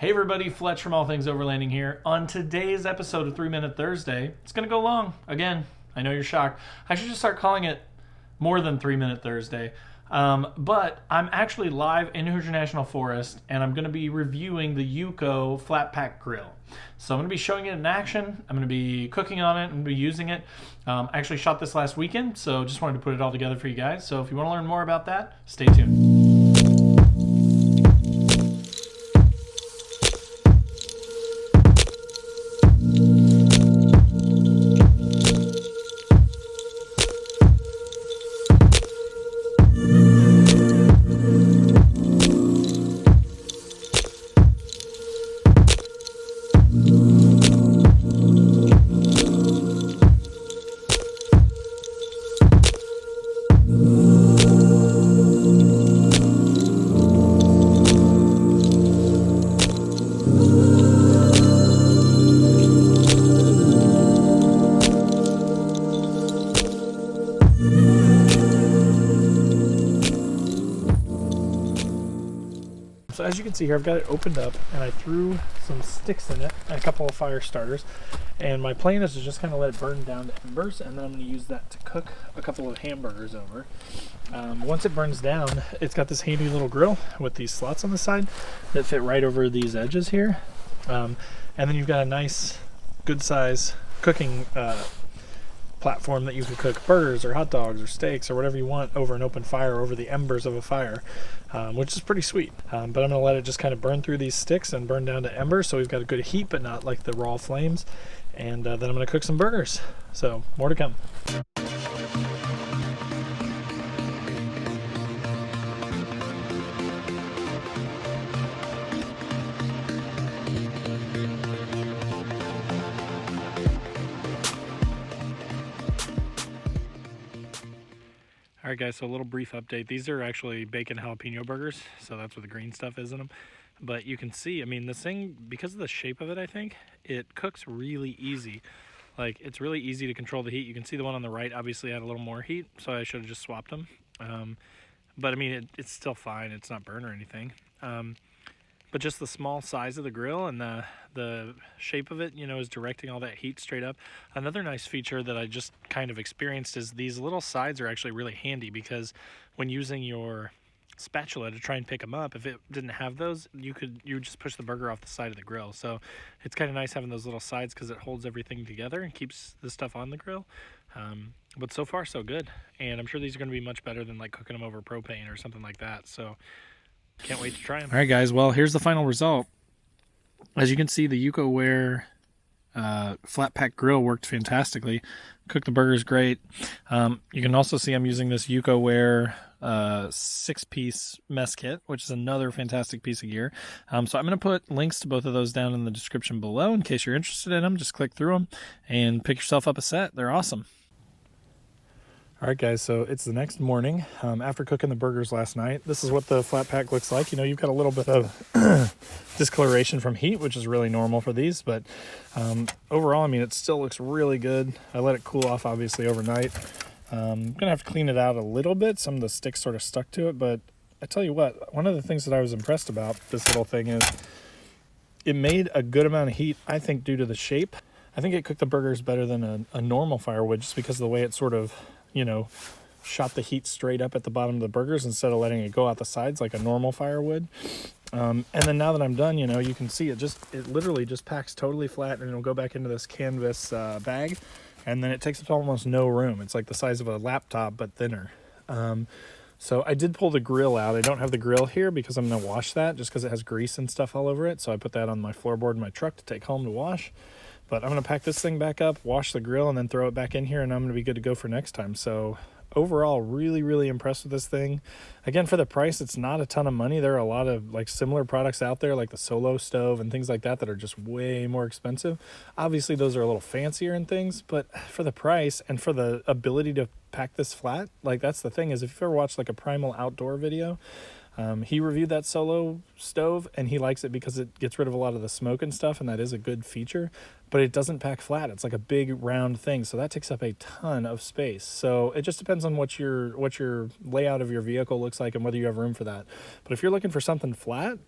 Hey everybody, Fletch from All Things Overlanding here. On today's episode of 3 Minute Thursday, it's going to go long. Again, I know you're shocked. I should just start calling it more than 3 Minute Thursday. But I'm actually live in Hoosier National Forest, and I'm going to be reviewing the UCO Flat Pack Grill. So I'm going to be showing it in action. I'm going to be cooking on it. I'm going to be using it. I actually shot this last weekend, so just wanted to put it all together for you guys. So if you want to learn more about that, stay tuned. So as you can see here, I've got it opened up and I threw some sticks in it and a couple of fire starters. And my plan is to just kind of let it burn down to embers, and then I'm going to use that to cook a couple of hamburgers over. Once it burns down, it's got this handy little grill with these slots on the side that fit right over these edges here. And then you've got a nice, good size cooking platform that you can cook burgers or hot dogs or steaks or whatever you want over an open fire, over the embers of a fire, which is pretty sweet. But I'm going to let it just kind of burn through these sticks and burn down to embers, so we've got a good heat but not like the raw flames. And then I'm going to cook some burgers. So more to come. Alright guys, so a little brief update. These are actually bacon jalapeno burgers, so that's what the green stuff is in them. But you can see, I mean, this thing, because of the shape of it, I think, it cooks really easy. Like, it's really easy to control the heat. You can see the one on the right obviously had a little more heat, so I should have just swapped them. But I mean, it's still fine. It's not burnt or anything. But just the small size of the grill and the shape of it, you know, is directing all that heat straight up. Another nice feature that I just kind of experienced is these little sides are actually really handy, because when using your spatula to try and pick them up, if it didn't have those, you would just push the burger off the side of the grill. So it's kind of nice having those little sides, because it holds everything together and keeps the stuff on the grill. But so far so good, and I'm sure these are going to be much better than like cooking them over propane or something like that. So can't wait to try them. All right, guys. Well, here's the final result. As you can see, the UCO Flat Pack Grill worked fantastically. Cooked the burgers great. You can also see I'm using this UCO 6-piece mess kit, which is another fantastic piece of gear. So I'm going to put links to both of those down in the description below in case you're interested in them. Just click through them and pick yourself up a set. They're awesome. Alright guys, so it's the next morning after cooking the burgers last night. This is what the flat pack looks like. You know, you've got a little bit of discoloration from heat, which is really normal for these, but overall, I mean, it still looks really good. I let it cool off, obviously, overnight. I'm going to have to clean it out a little bit. Some of the sticks sort of stuck to it, but I tell you what, one of the things that I was impressed about this little thing is it made a good amount of heat, I think, due to the shape. I think it cooked the burgers better than a normal firewood, just because of the way it sort of, you know, shot the heat straight up at the bottom of the burgers instead of letting it go out the sides like a normal firewood. And then now that I'm done, you know, you can see it literally just packs totally flat, and it'll go back into this canvas bag, and then it takes up almost no room. It's like the size of a laptop but thinner. So I did pull the grill out. I don't have the grill here because I'm going to wash that, just because it has grease and stuff all over it. So I put that on my floorboard in my truck to take home to wash. But I'm going to pack this thing back up, wash the grill, and then throw it back in here, and I'm going to be good to go for next time. So overall, really, really impressed with this thing. Again, for the price, it's not a ton of money. There are a lot of like similar products out there, like the Solo stove and things like that are just way more expensive. Obviously, those are a little fancier and things, but for the price and for the ability to pack this flat, like that's the thing, is if you've ever watched like a Primal Outdoor video, he reviewed that Solo stove, and he likes it because it gets rid of a lot of the smoke and stuff, and that is a good feature, but it doesn't pack flat. It's like a big round thing, so that takes up a ton of space. So it just depends on what your layout of your vehicle looks like and whether you have room for that. But if you're looking for something flat,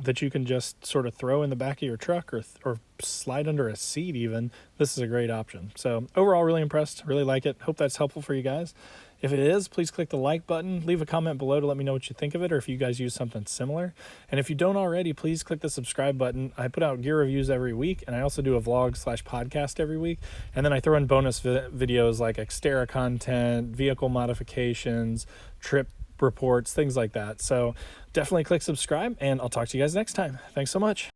that you can just sort of throw in the back of your truck or slide under a seat even, this is a great option. So overall, really impressed, really like it. Hope that's helpful for you guys. If it is, please click the like button, leave a comment below to let me know what you think of it, or if you guys use something similar. And if you don't already, please click the subscribe button. I put out gear reviews every week, and I also do a vlog/podcast every week. And then I throw in bonus videos like Xterra content, vehicle modifications, trip reports, things like that. So definitely click subscribe, and I'll talk to you guys next time. Thanks so much.